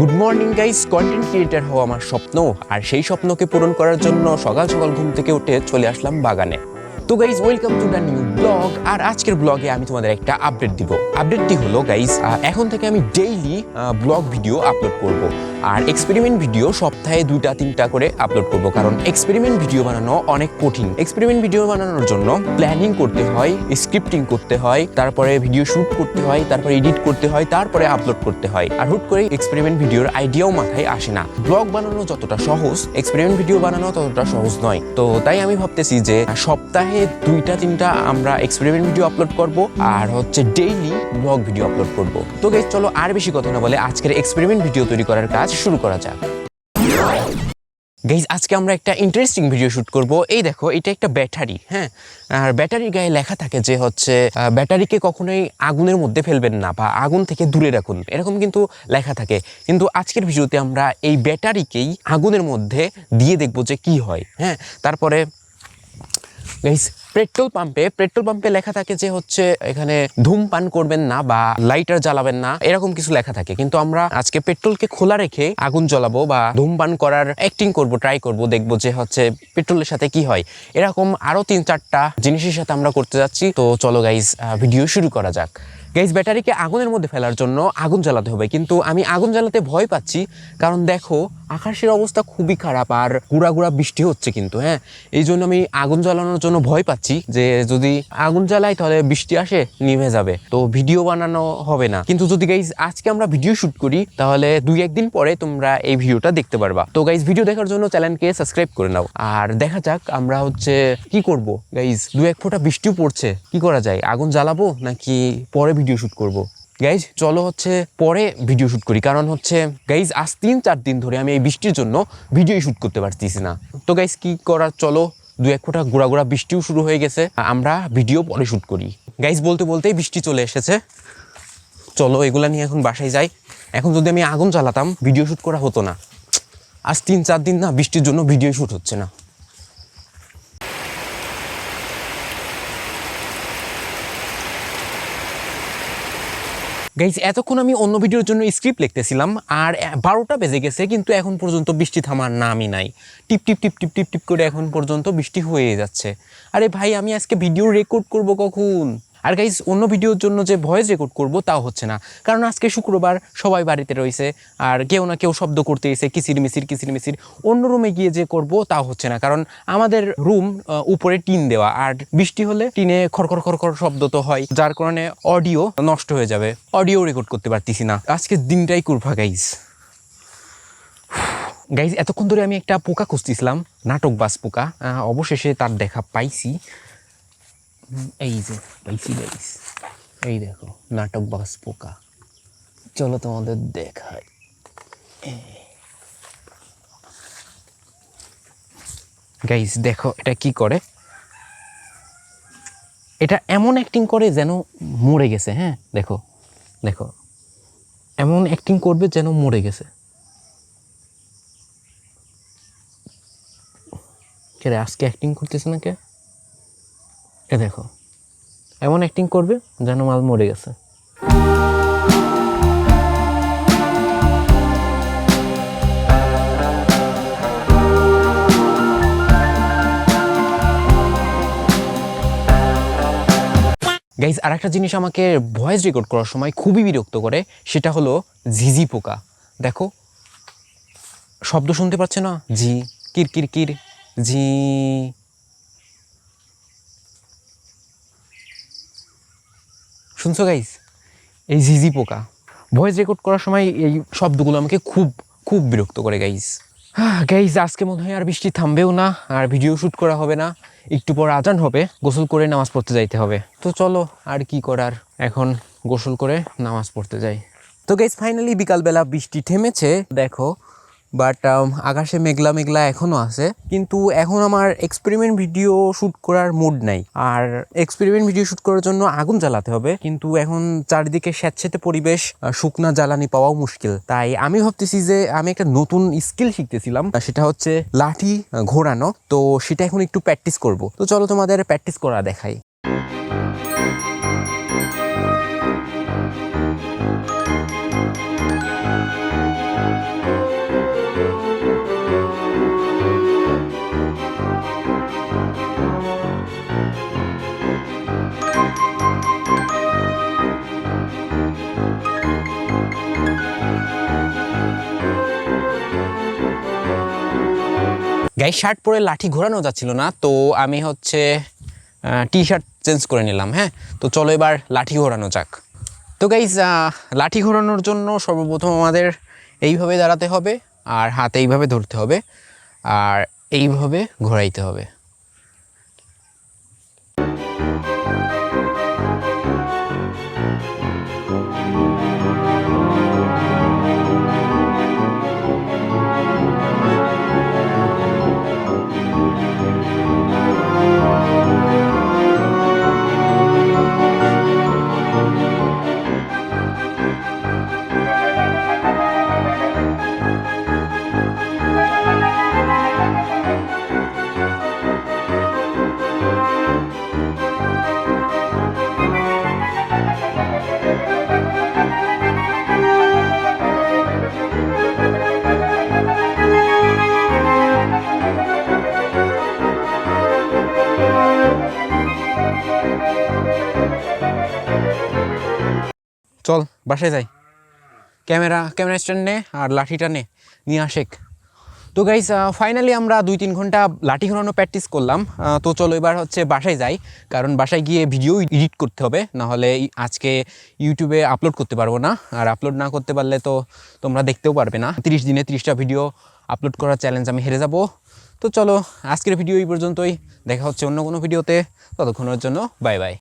Good morning guys, content creator হওয়া আমার স্বপ্ন, আর সেই স্বপ্নকে পূরণ করার জন্য সকাল সকাল ঘুম থেকে উঠে চলে আসলাম বাগানে। তো guys, welcome to the new blog. আর আজকের ব্লগে আমি তোমাদের একটা আপডেট দিব। আপডেটটি হলো গাইজ, এখন থেকে আমি ডেইলি ব্লগ ভিডিও আপলোড করব, আর এক্সপেরিমেন্ট ভিডিও সপ্তাহে 2-3টা করে আপলোড করব, কারণ এক্সপেরিমেন্ট ভিডিও বানানো অনেক কঠিন। এক্সপেরিমেন্ট ভিডিও বানানোর জন্য প্ল্যানিং করতে হয়, স্ক্রিপ্টিং করতে হয়, তারপরে ভিডিও শুট করতে হয়, তারপরে এডিট করতে হয়, তারপরে আপলোড করতে হয়। আর হুট করে এক্সপেরিমেন্ট ভিডিওর আইডিয়াও মাথায় আসে না। ব্লগ বানানো যতটা সহজ, এক্সপেরিমেন্ট ভিডিও বানানো ততটা সহজ নয়। তো তাই আমি ভাবতেছি যে সপ্তাহে 2-3টা আমরা এক্সপেরিমেন্ট ভিডিও আপলোড করব, আর হচ্ছে ডেইলি ব্লগ ভিডিও আপলোড করব। তো গাইস, চলো আর বেশি কথা না বলে আজকের এক্সপেরিমেন্ট ভিডিও তৈরি করার কাজ শুরু করা যাক। গাইজ, আজকে আমরা একটা ইন্টারেস্টিং ভিডিও শুট করব। এই দেখো, এটা একটা ব্যাটারি। হ্যাঁ, আর ব্যাটারির গায়ে লেখা থাকে যে হচ্ছে ব্যাটারিকে কখনোই আগুনের মধ্যে ফেলবেন না বা আগুন থেকে দূরে রাখুন, এরকম কিন্তু লেখা থাকে। কিন্তু আজকের ভিডিওতে আমরা এই ব্যাটারিকেই আগুনের মধ্যে দিয়ে দেখবো যে কি হয়। হ্যাঁ, তারপরে গাইস, পেট্রোল পাম্পে লেখা থাকে যে হচ্ছে এখানে ধূমপান করবেন না বা লাইটার জ্বালাবেন না, এরকম কিছু লেখা থাকে। কিন্তু আমরা আজকে পেট্রোলকে খোলা রেখে আগুন জ্বালাবো বা ধূমপান করার অ্যাক্টিং করব, ট্রাই করব, দেখবো যে হচ্ছে পেট্রোলের সাথে কি হয়। এরকম আরো 3-4টা জিনিসের সাথে আমরা করতে যাচ্ছি। তো চলো গাইস, ভিডিও শুরু করা যাক। গাইস, ব্যাটারিকে আগুনের মধ্যে ফেলার জন্য আগুন জ্বালাতে হবে, কিন্তু আমি আগুন জ্বালাতে ভয় পাচ্ছি, কারণ দেখো আকাশের অবস্থা খুবই খারাপ আর গুড়া গুড়া বৃষ্টি হচ্ছে কিন্তু। হ্যাঁ, এই জন্য আমি আগুন জ্বালানোর জন্য ভয় পাচ্ছি যে যদি আগুন জ্বালাই তাহলে বৃষ্টি আসে নিভে যাবে, তো ভিডিও বানানো হবে না। কিন্তু যদি গাইস আজকে আমরা ভিডিও শুট করি তাহলে 2-1 দিন পরে তোমরা এই ভিডিওটা দেখতে পারবা। তো গাইস, ভিডিও দেখার জন্য চ্যানেলকে সাবস্ক্রাইব করে নাও, আর দেখা যাক আমরা হচ্ছে কি করব। গাইস, 2-1 ফোঁটা বৃষ্টিও পড়ছে, কি করা যায়? আগুন জ্বালাবো নাকি পরে ভিডিও শুট করব? গাইজ, চলো হচ্ছে পরে ভিডিও শুট করি, কারণ হচ্ছে গাইজ আজ 3-4 দিন ধরে আমি এই বৃষ্টির জন্য ভিডিও শুট করতে পারতেছি না। তো গাইজ, কি করার, চলো 2-1 ফোঁটা গোড়া গোড়া বৃষ্টিও শুরু হয়ে গেছে, আমরা ভিডিও পরে শুট করি। গাইজ, বলতে বলতেই বৃষ্টি চলে এসেছে। চলো এগুলা নিয়ে এখন বাসায় যাই। এখন যদি আমি আগুন জ্বালাতাম ভিডিও শুট করা হতো না। আজ 3-4 দিন না বৃষ্টির জন্য ভিডিও শুট হচ্ছে না। গাইজ, এতক্ষণ আমি অন্য ভিডিওর জন্য স্ক্রিপ্ট লিখতেছিলাম, আর 12টা বেজে গেছে, কিন্তু এখন পর্যন্ত বৃষ্টি থামার নামই নাই। টিপ টিপ টিপ টিপ টিপ টিপ করে এখন পর্যন্ত বৃষ্টি হয়ে যাচ্ছে। আরে ভাই, আমি আজকে ভিডিও রেকর্ড করব কখন? আর গাইজ, অন্য ভিডিওর জন্য যে ভয়েস রেকর্ড করব তাও হচ্ছে না, কারণ আজকে শুক্রবার, সবাই বাড়িতে রয়েছে, আর কেউ না কেউ শব্দ করতে এসে কিচির মিচির। অন্য রুমে গিয়ে যে করব তাও হচ্ছে না, কারণ আমাদের রুম উপরে টিন দেওয়া, আর বৃষ্টি হলে টিনে খড়খড় খড়খড় শব্দ তো হয়, যার কারণে অডিও নষ্ট হয়ে যাবে, অডিও রেকর্ড করতে পারতেছি না। আজকের দিনটাই কুরফা গাইজ। গাইজ, এতক্ষণ ধরে আমি একটা পোকা খুঁজতেছিলাম, নাটকবাজ পোকা। অবশেষে তার দেখা পাইছি। এই যে পাইছি গাইজ, এই দেখো নাটকবাজ পোকা। চলো তোমাদের দেখাই। গাইজ দেখো এটা কি করে। এটা এমন অ্যাক্টিং করে যেন মরে গেছে। হ্যাঁ, দেখো দেখো, এমন অ্যাক্টিং করবে যেন মরে গেছে। কে রে, আজকে অ্যাক্টিং করতেছে না কে? এ দেখো, এমন অ্যাক্টিং করবে যেন মাল মরে গেছে। গাইজ, আর একটা জিনিস আমাকে ভয়েস রেকর্ড করার সময় খুবই বিরক্ত করে, সেটা হলো ঝিঝি পোকা। দেখো, শব্দ শুনতে পাচ্ছে না? ঝি কির কির কির, ঝি। শুনছো গাইজ? এই ঝিঝি পোকা ভয়েস রেকর্ড করার সময় এই শব্দগুলো আমাকে খুব খুব বিরক্ত করে গাইজ। গাইজ, আজকে মনে হয় আর বৃষ্টি থামবেও না, আর ভিডিও শ্যুট করা হবে না। একটু পর আজান হবে, গোসল করে নামাজ পড়তে যাইতে হবে। তো চলো, আর কি করার, এখন গোসল করে নামাজ পড়তে যাই। তো গাইজ, ফাইনালি বিকালবেলা বৃষ্টি থেমেছে দেখো, বাট আকাশে মেঘলা মেঘলা এখনও আছে, কিন্তু এখন আমার এক্সপেরিমেন্ট ভিডিও শ্যুট করার মুড নাই। আর এক্সপেরিমেন্ট ভিডিও শ্যুট করার জন্য আগুন জ্বালাতে হবে, কিন্তু এখন চারিদিকে স্যাঁতসেঁতে পরিবেশ, শুকনা জ্বালানি পাওয়াও মুশকিল। তাই আমি ভাবতেছি যে আমি একটা নতুন স্কিল শিখতেছিলাম, সেটা হচ্ছে লাঠি ঘোরানো। তো সেটা এখন একটু প্র্যাকটিস করব। তো চলো তোমাদের প্র্যাকটিস করা দেখাই। গাইস শার্ট পরে লাঠি ঘোরানো যাচ্ছিল না, তো আমি হচ্ছে টি শার্ট চেঞ্জ করে নিলাম। হ্যাঁ, তো চলো এবার লাঠি ঘোরানো যাক। তো গাইস লাঠি ঘোরানোর জন্য সর্বপ্রথম আমাদের এইভাবে দাঁড়াতে হবে, আর হাতে এইভাবে ধরতে হবে, আর এইভাবে ঘোরাইতে হবে। চল বাসায় যাই, ক্যামেরা স্ট্যান্ড নে আর লাঠিটা নিয়ে আসেক। তো গাইস ফাইনালি আমরা 2-3 ঘন্টা লাঠি ঘোরানো প্র্যাকটিস করলাম। তো চলো এবার হচ্ছে বাসায় যাই, কারণ বাসায় গিয়ে ভিডিও এডিট করতে হবে, নাহলে আজকে ইউটিউবে আপলোড করতে পারবো না। আর আপলোড না করতে পারলে তো তোমরা দেখতেও পারবে না। 30 দিনে 30টা ভিডিও আপলোড করার চ্যালেঞ্জ আমি হেরে যাব। তো চলো আজকের ভিডিও এই পর্যন্তই, দেখা হচ্ছে অন্য কোনো ভিডিওতে। ততক্ষণের জন্য বাই বাই।